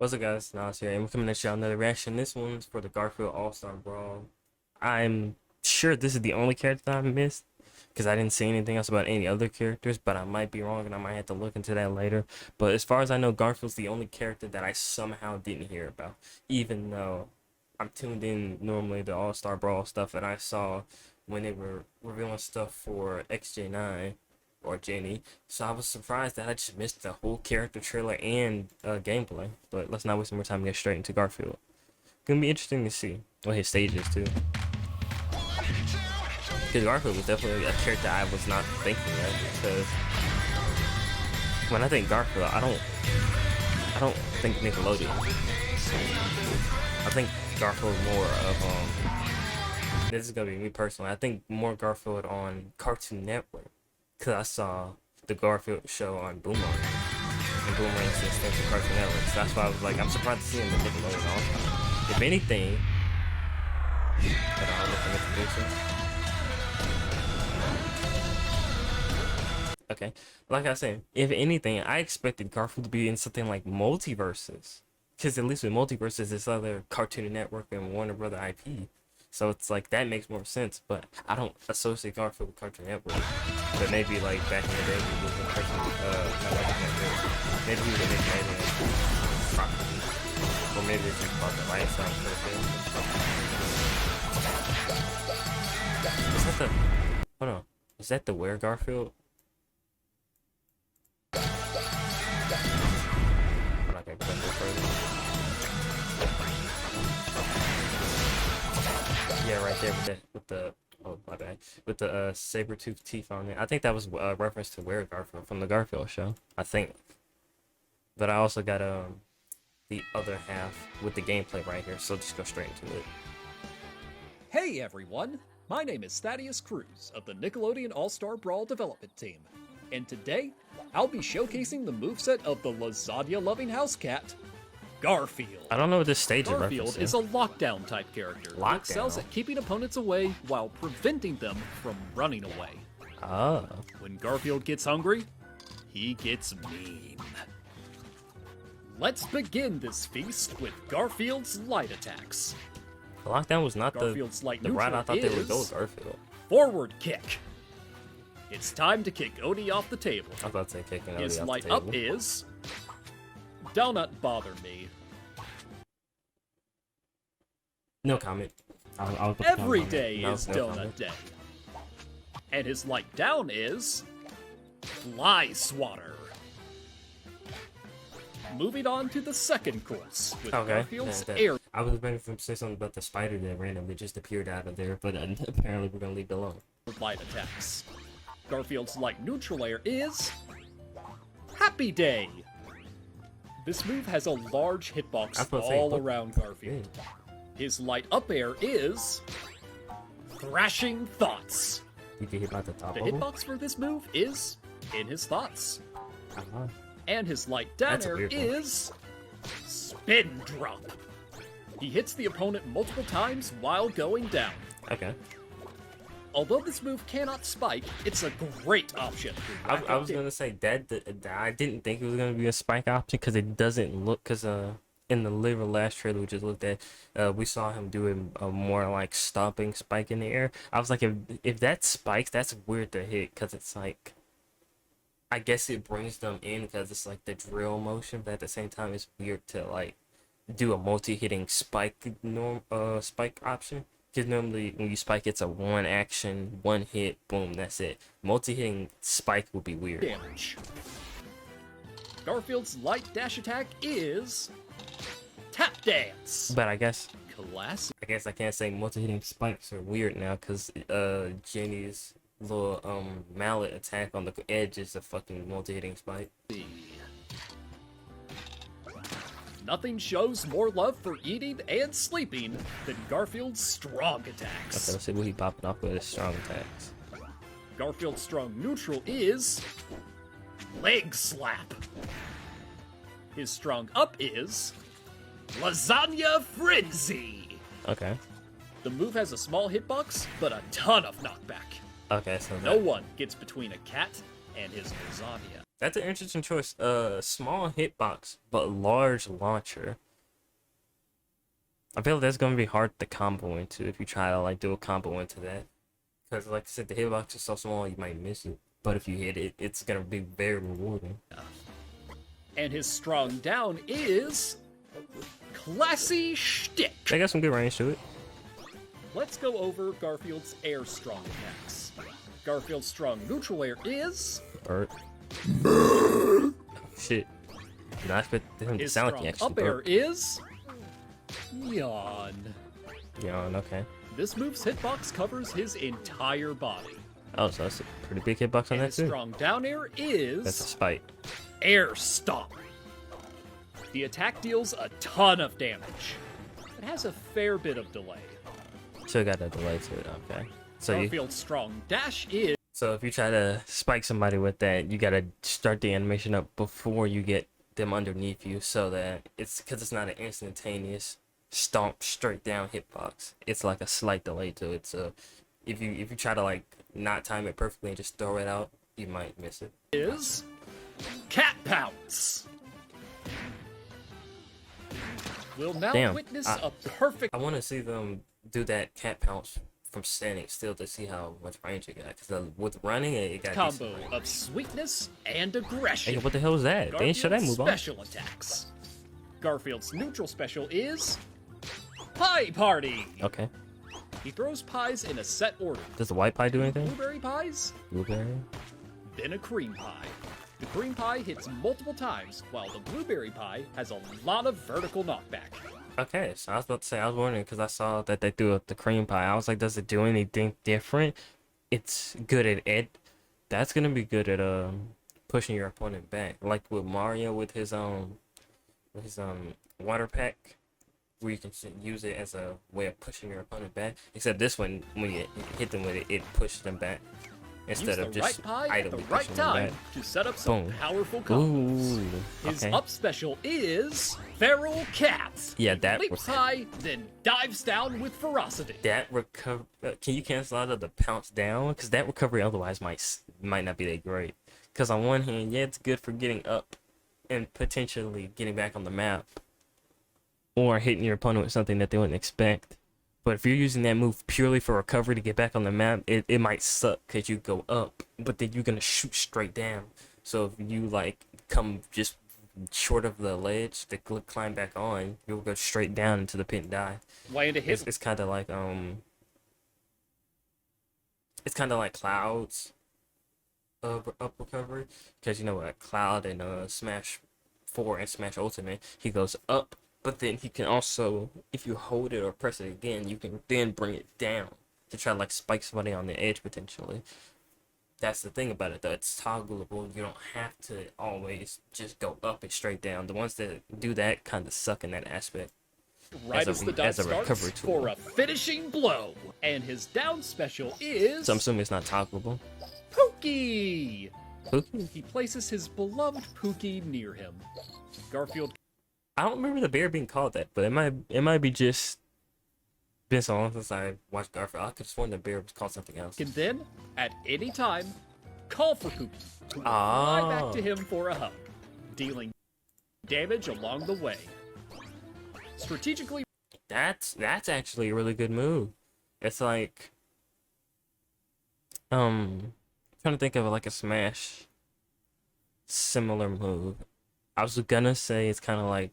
What's up, guys? Nas here, and we're coming at you on another reaction. This one's for the Garfield All-Star Brawl. I'm sure this is the only character that I missed because I didn't see anything else about any other characters, but I might be wrong and I might have to look into that later. But as far as I know, Garfield's the only character that I somehow didn't hear about, even though I'm tuned in normally to All-Star Brawl stuff, and I saw when they were revealing stuff for XJ9 or Jenny, so I was surprised that I just missed the whole character trailer and gameplay. But let's not waste more time and get straight into Garfield. Gonna be interesting to see what his stage is too, because Garfield was definitely a character I was not thinking of. Because when I think Garfield, I don't think Nickelodeon. I think Garfield more of this is gonna be me personally. I think more Garfield on Cartoon Network. Because I saw the Garfield show on Boomerang. And Boomerang's an extension of Cartoon Network. So that's why I was like, I'm surprised to see him in Nickelodeon all the time. If anything, hold on, I'm looking at the picture. Okay. Like I said, if anything, I expected Garfield to be in something like Multiverses. Because at least with Multiverses, this other Cartoon Network and Warner Brother IP. So it's like, that makes more sense, but I don't associate Garfield with Cartoon Network. But maybe like back in the day, he was in Cartoon Network. Maybe he was a Nickelodeon property. Or maybe it's just about the rights on it. Is that the, hold on, is that the Where Garfield? I'm not gonna go further. Yeah, right there with the oh my bad, with the saber-toothed teeth on it. I think that was a reference to Where Garfield from the Garfield show, I think. But I also got the other half with the gameplay right here, so just go straight into it. Hey everyone, my name is Thaddeus Cruz of the Nickelodeon All-Star Brawl development team, and today I'll be showcasing the moveset of the lasagna-loving house cat, Garfield. I don't know what this stage is Garfield is a lockdown type character who excels at keeping opponents away while preventing them from running away. Oh. When Garfield gets hungry, he gets mean. Let's begin this feast with Garfield's light attacks. Lockdown was not Garfield's light the route I thought they would go is with Garfield. Forward kick. It's time to kick Odie off the table. I was about to say kicking Odie His off light the table. up is Donut Bother Me. No comment. I'll put Every comment. day No, is no Donut comment. Day. And his light down is Fly Swatter. Moving on to the second course with Okay. Garfield's Yeah, air I was waiting for him to say something about the spider that randomly just appeared out of there, but apparently we're gonna leave it alone. light attacks. Garfield's light neutral air is Happy Day. This move has a large hitbox all around Garfield. His light up air is Thrashing Thoughts. You can hit by the top The of him? hitbox for this move is in his thoughts. Uh-huh. And his light down That's a air weird one. is Spin Drop. He hits the opponent multiple times while going down. Okay. Although this move cannot spike, it's a great option. I was gonna say that I didn't think it was gonna be a spike option because it doesn't look, because in the last trailer we just looked at, we saw him doing a more like stomping spike in the air. I was like, if that spikes, that's weird to hit, because it's like, I guess it brings them in because it's like the drill motion, but at the same time it's weird to like do a multi-hitting spike spike option. Because normally when you spike, it's a one action, one hit, boom, that's it. Multi-hitting spike would be weird. Damage. Garfield's light dash attack is Tap Dance. But I guess Classic. I can't say multi-hitting spikes are weird now, because Jenny's little mallet attack on the edge is a fucking multi-hitting spike. Nothing shows more love for eating and sleeping than Garfield's strong attacks. Okay, let's see what he popping off with his strong attacks. Garfield's strong neutral is Leg Slap. His strong up is Lasagna Frenzy. Okay. The move has a small hitbox, but a ton of knockback. Okay, so No one gets between a cat and his lasagna. That's an interesting choice. Small hitbox, but large launcher. I feel like that's gonna be hard to combo into if you try to like do a combo into that. Because like I said, the hitbox is so small you might miss it. But if you hit it, it's gonna be very rewarding. And his strong down is classy shtick. They got some good range to it. Let's go over Garfield's air strong attacks. Garfield's strong neutral air is Burp. Shit. Not expect him to his sound like strong he actually up air burped. is yawn. Yawn, okay. This move's hitbox covers his entire body. Oh, so that's a pretty big hitbox on And that his too. strong down air is That's a spite. air stomp. The attack deals a ton of damage. It has a fair bit of delay. Still got that delay to it, okay. So Garfield's strong dash is so if you try to spike somebody with that, you gotta start the animation up before you get them underneath you, so that because it's not an instantaneous stomp straight down hitbox. It's like a slight delay to it. So if you try to like not time it perfectly and just throw it out, you might miss it. is cat pounce. We'll now Damn, witness a perfect I want to see them do that cat pounce from standing still to see how much range it got. Because with running, it got combo decent. of sweetness and aggression. Hey, what the hell is that? They ain't show that Garfield's move on. special attacks. Garfield's neutral special is Pie Party. Okay. He throws pies in a set order. Does the white pie do anything? Blueberry pies, Blueberry? then a cream pie. The cream pie hits multiple times, while the blueberry pie has a lot of vertical knockback. Okay, so I was about to say, I was wondering because I saw that they threw up the cream pie. I was like, does it do anything different? It's good at it. That's gonna be good at pushing your opponent back, like with Mario with his water pack, where you can use it as a way of pushing your opponent back. Except this one, when you hit them with it, it pushes them back instead Use of the just right pie at the idly right pushing them time back. to set up some Boom. powerful combos. Ooh, His okay. up special is Feral Cat. Yeah, He that leaps high, then dives down with ferocity. That recover. Can you cancel out of the pounce down? Because that recovery otherwise might not be that great. Because on one hand, yeah, it's good for getting up and potentially getting back on the map, or hitting your opponent with something that they wouldn't expect. But if you're using that move purely for recovery to get back on the map, it might suck because you go up, but then you're gonna shoot straight down. So if you like come just short of the ledge to climb back on, you'll go straight down into the pit and die. Land a hit. It's kind of like it's kind of like Cloud's up recovery, because you know what, Cloud and Smash 4 and Smash Ultimate, he goes up, but then he can also, if you hold it or press it again, you can then bring it down to try to like spike somebody on the edge potentially. That's the thing about it though, it's toggleable. You don't have to always just go up and straight down. The ones that do that kind of suck in that aspect. Right as the dot as a starts recovery tool. for a finishing blow. And his down special is So I'm assuming it's not toggleable. Pookie. Pookie? He places his beloved Pookie near him. Garfield I don't remember the bear being called that, but it might be just been so long since I watched Garfield. I could have sworn the bear was called something else. can then, at any time, call for Pookie, who will fly back Oh. to him for a hug, dealing damage along the way. Strategically, That's actually a really good move. It's like trying to think of like a Smash similar move. I was gonna say it's kind of like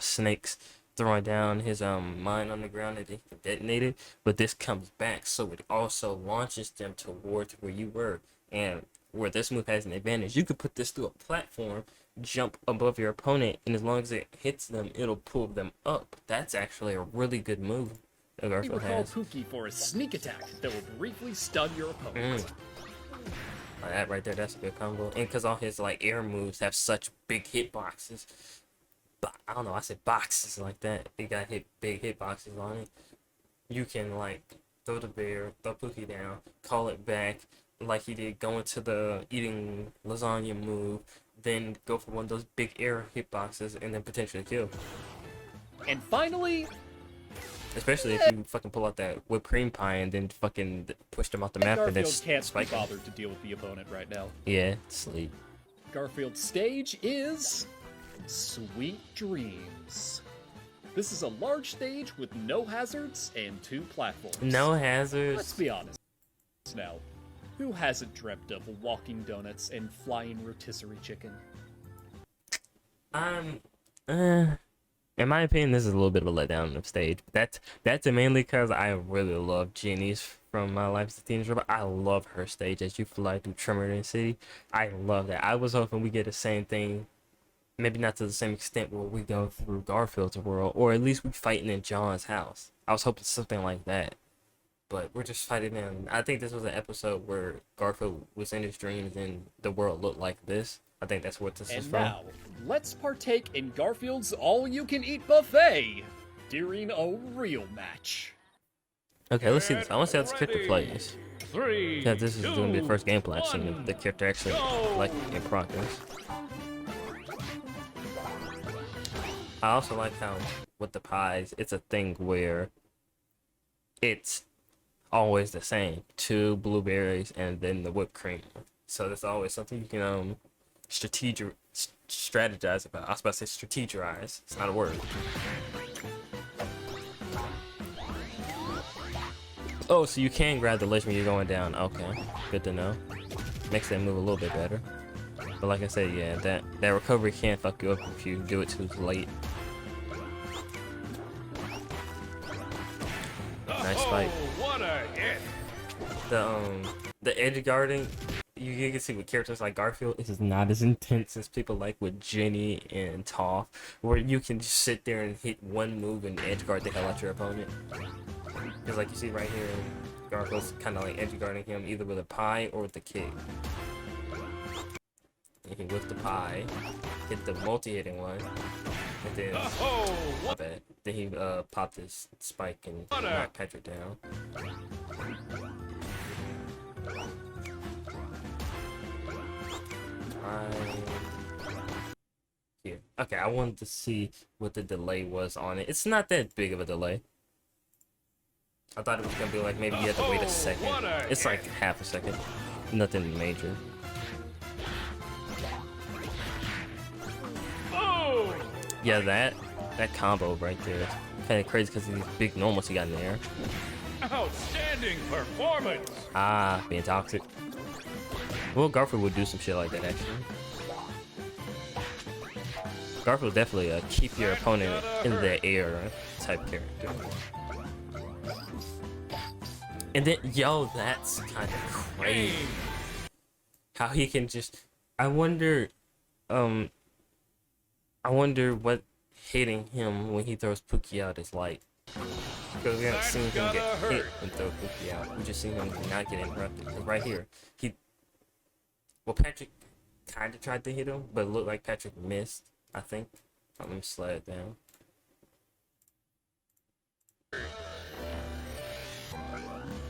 Snake's throwing down his mine on the ground that he detonated, but this comes back, so it also launches them towards where you were. And where this move has an advantage, you could put this through a platform, jump above your opponent, and as long as it hits them, it'll pull them up. That's actually a really good move that he Garfield recall has. Pookie for a sneak attack that will briefly stun your opponent. Like that right there, that's a good combo. And because all his like air moves have such big hitboxes, but I don't know, I said boxes like that. They got big hitboxes on it. You can like throw the bear, throw Pookie down, call it back, like he did going to the eating lasagna move, then go for one of those big air hitboxes and then potentially kill. And finally, Especially if you fucking pull out that whipped cream pie and then fucking push them off the map and then Garfield can't be spike them. bothered to deal with the opponent right now. Yeah, sleep. Garfield's stage is Sweet Dreams. This is a large stage with no hazards and 2 platforms. No hazards. Let's be honest now. Who hasn't dreamt of walking donuts and flying rotisserie chicken? In my opinion, this is a little bit of a letdown of stage. That's mainly because I really love Jenny's from My Life as a Teenage Robot. I love her stage as you fly through Tremor City. I love that. I was hoping we get the same thing, maybe not to the same extent where we go through Garfield's world, or at least we fighting in John's house. I was hoping something like that. But we're just fighting in. I think this was an episode where Garfield was in his dreams and the world looked like this. I think that's what this is from. And now, let's partake in Garfield's all-you-can-eat buffet during a real match. Okay, let's see this. I want to see how this character plays. 3, Yeah, this is going to be the first gameplay I've 1, seen of the character actually like in progress. I also like how with the pies, it's a thing where it's always the same: 2 blueberries and then the whipped cream. So that's always something you can strategize about. I was about to say strategize. It's not a word. Oh, so you can grab the ledge when you're going down. Okay, good to know. Makes that move a little bit better. But like I said, yeah, that recovery can fuck you up if you do it too late. Nice fight. What a hit! The edge guarding, you can see with characters like Garfield, this is not as intense as people like with Jenny and Toph, where you can just sit there and hit one move and edge guard the hell out your opponent. Because like you see right here, Garfield's kind of like edge guarding him either with a pie or with the kick. You can whip the pie, hit the multi-hitting one, and then my bad. Then he popped his spike and knocked Patrick down. Here. Okay, I wanted to see what the delay was on it. It's not that big of a delay. I thought it was gonna be like maybe you had to wait a second. It's like half a second. Nothing major. Yeah, that combo right there is kind of crazy because of these big normals he got in the air. Outstanding performance! Ah, being toxic. Well, Garfield would do some shit like that, actually. Garfield definitely keep your opponent in the air type character. And then, yo, that's kind of crazy. How he can just... I wonder what hitting him when he throws Pookie out is like. Because we haven't seen him get hit and throw Pookie out. We just seen him not get interrupted. Because right here, Patrick kind of tried to hit him, but it looked like Patrick missed, I think. Let me slide it down.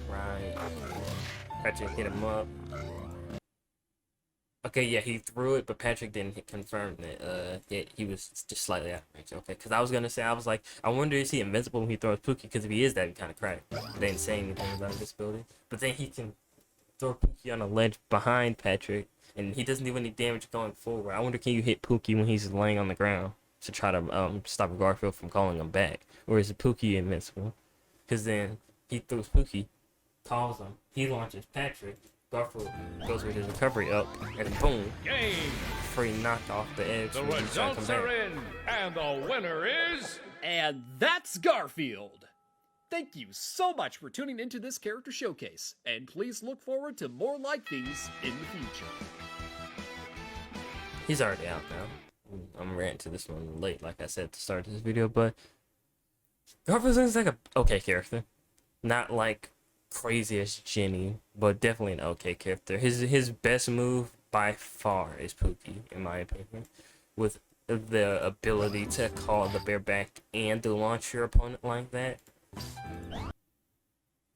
Right. Patrick hit him up. Okay, yeah, he threw it, but Patrick didn't confirm that he was just slightly out of range. Okay, because I was going to say, I was like, I wonder is he invincible when he throws Pookie, because if he is, that'd kind of crack. They didn't say anything about this building. But then he can throw Pookie on a ledge behind Patrick, and he doesn't do any damage going forward. I wonder, can you hit Pookie when he's laying on the ground to try to stop Garfield from calling him back? Or is Pookie invincible? Because then he throws Pookie, calls him, he launches Patrick, Garfield goes with his recovery up, and boom, free knocked off the edge. The results are in, and the winner is... And that's Garfield! Thank you so much for tuning into this character showcase, and please look forward to more like these in the future. He's already out now. I'm ranting to this one late, like I said at the start of this video, but Garfield is like a okay character. Not like crazy as Jenny, but definitely an okay character. His best move by far is Pookie, in my opinion, with the ability to call the bear back and to launch your opponent like that,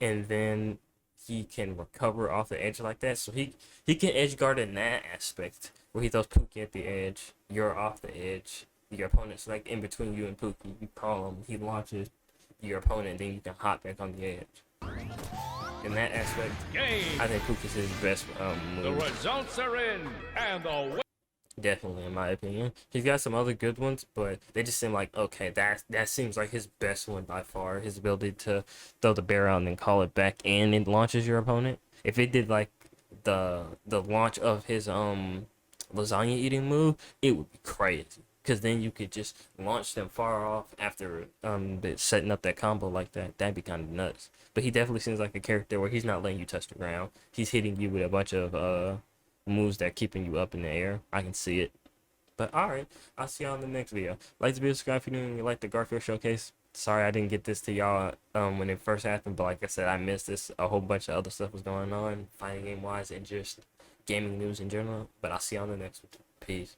and then he can recover off the edge like that. So he can edge guard in that aspect where he throws Pookie at the edge, you're off the edge, your opponent's like in between you and Pookie, you call him, he launches your opponent, then you can hop back on the edge. In that aspect, I think Pookie's his best move. The results are in, and the Definitely, in my opinion. He's got some other good ones, but they just seem like, okay, that seems like his best one by far. His ability to throw the bear out and then call it back and it launches your opponent. If it did like the launch of his lasagna eating move, it would be crazy. Cause then you could just launch them far off after setting up that combo like that. That'd be kind of nuts. But he definitely seems like a character where he's not letting you touch the ground. He's hitting you with a bunch of moves that keeping you up in the air. I can see it. But alright, I'll see y'all in the next video. Like this video, subscribe if you like the Garfield showcase. Sorry I didn't get this to y'all when it first happened, but like I said, I missed this. A whole bunch of other stuff was going on, fighting game wise and just gaming news in general. But I'll see y'all in the next one. Peace.